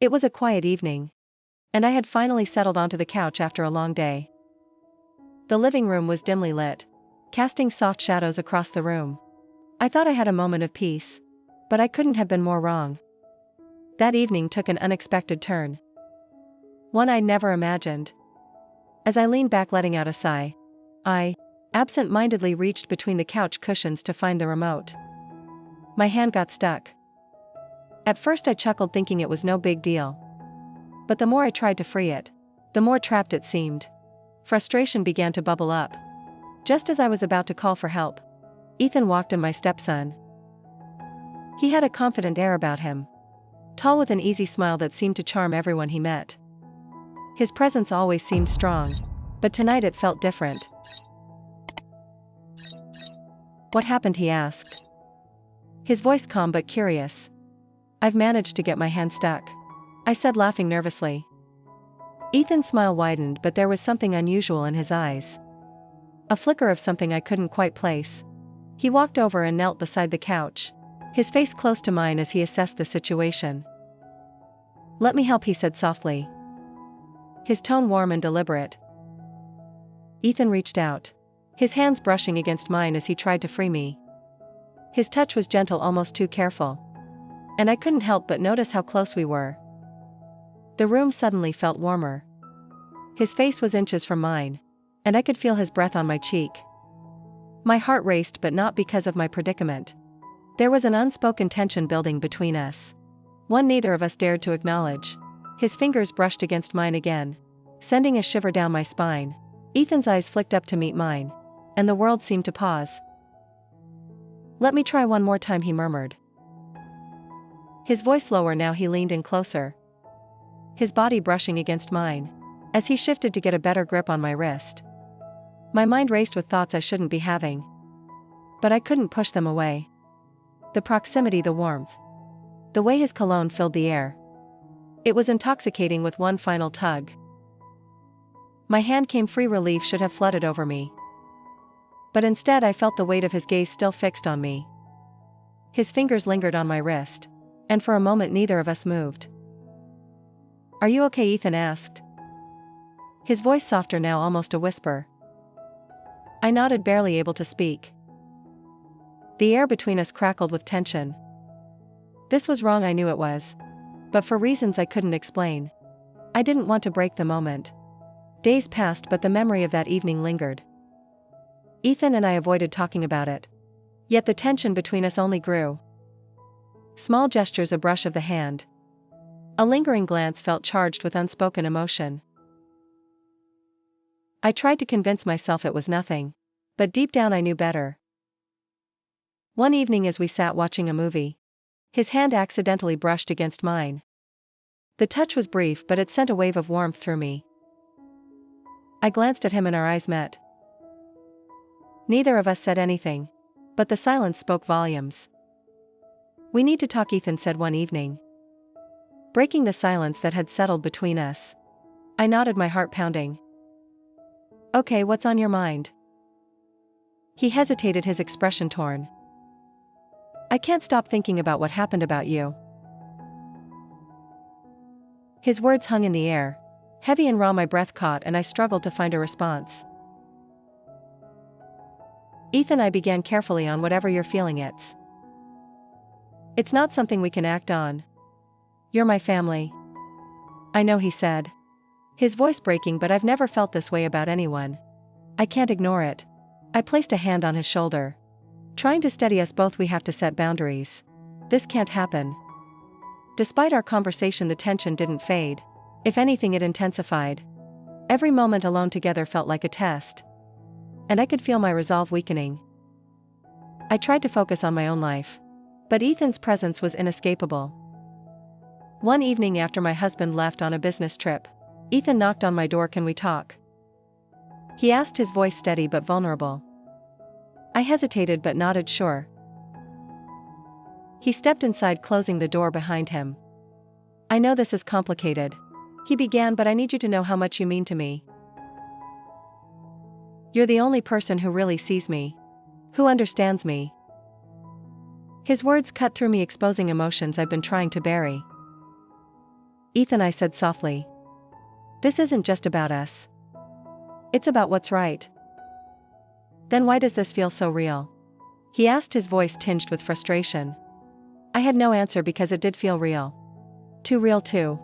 It was a quiet evening, and I had finally settled onto the couch after a long day. The living room was dimly lit, casting soft shadows across the room. I thought I had a moment of peace, but I couldn't have been more wrong. That evening took an unexpected turn. One I'd never imagined. As I leaned back letting out a sigh, I absent-mindedly reached between the couch cushions to find the remote. My hand got stuck. At first I chuckled thinking it was no big deal. But the more I tried to free it, the more trapped it seemed. Frustration began to bubble up. Just as I was about to call for help, Ethan walked in, my stepson. He had a confident air about him, tall with an easy smile that seemed to charm everyone he met. His presence always seemed strong, but tonight it felt different. "What happened?" he asked. His voice calm but curious. "I've managed to get my hand stuck," I said, laughing nervously. Ethan's smile widened, but there was something unusual in his eyes. A flicker of something I couldn't quite place. He walked over and knelt beside the couch, his face close to mine as he assessed the situation. "Let me help," he said softly, his tone warm and deliberate. Ethan reached out, his hands brushing against mine as he tried to free me. His touch was gentle, almost too careful, and I couldn't help but notice how close we were. The room suddenly felt warmer. His face was inches from mine, and I could feel his breath on my cheek. My heart raced, but not because of my predicament. There was an unspoken tension building between us, one neither of us dared to acknowledge. His fingers brushed against mine again, sending a shiver down my spine. Ethan's eyes flicked up to meet mine, and the world seemed to pause. "Let me try one more time," he murmured. His voice lower now, he leaned in closer, his body brushing against mine, as he shifted to get a better grip on my wrist. My mind raced with thoughts I shouldn't be having, but I couldn't push them away. The proximity, the warmth, the way his cologne filled the air. It was intoxicating. With one final tug, my hand came free. Relief should have flooded over me, but instead I felt the weight of his gaze still fixed on me. His fingers lingered on my wrist, and for a moment neither of us moved. "Are you okay?" Ethan asked, his voice softer now, almost a whisper. I nodded, barely able to speak. The air between us crackled with tension. This was wrong, I knew it was, but for reasons I couldn't explain. I didn't want to break the moment. Days passed, but the memory of that evening lingered. Ethan and I avoided talking about it, yet the tension between us only grew. Small gestures, a brush of the hand, a lingering glance felt charged with unspoken emotion. I tried to convince myself it was nothing, but deep down I knew better. One evening as we sat watching a movie, his hand accidentally brushed against mine. The touch was brief, but it sent a wave of warmth through me. I glanced at him and our eyes met. Neither of us said anything, but the silence spoke volumes. "We need to talk," Ethan said one evening, breaking the silence that had settled between us. I nodded, my heart pounding. "Okay, what's on your mind?" He hesitated, his expression torn. "I can't stop thinking about what happened, about you." His words hung in the air, heavy and raw. My breath caught and I struggled to find a response. "Ethan," I began carefully, "on whatever you're feeling, it's not something we can act on. You're my family." "I know," he said, his voice breaking, "but I've never felt this way about anyone. I can't ignore it." I placed a hand on his shoulder, trying to steady us both. "We have to set boundaries. This can't happen." Despite our conversation, the tension didn't fade. If anything, it intensified. Every moment alone together felt like a test, and I could feel my resolve weakening. I tried to focus on my own life, but Ethan's presence was inescapable. One evening after my husband left on a business trip, Ethan knocked on my door. "Can we talk?" he asked, his voice steady but vulnerable. I hesitated but nodded, "Sure." He stepped inside, closing the door behind him. "I know this is complicated," he began, "but I need you to know how much you mean to me. You're the only person who really sees me, who understands me." His words cut through me, exposing emotions I've been trying to bury. Ethan, I said softly. This isn't just about us. It's about what's right. Then why does this feel so real? He asked, his voice tinged with frustration. I had no answer because it did feel real. Too real too.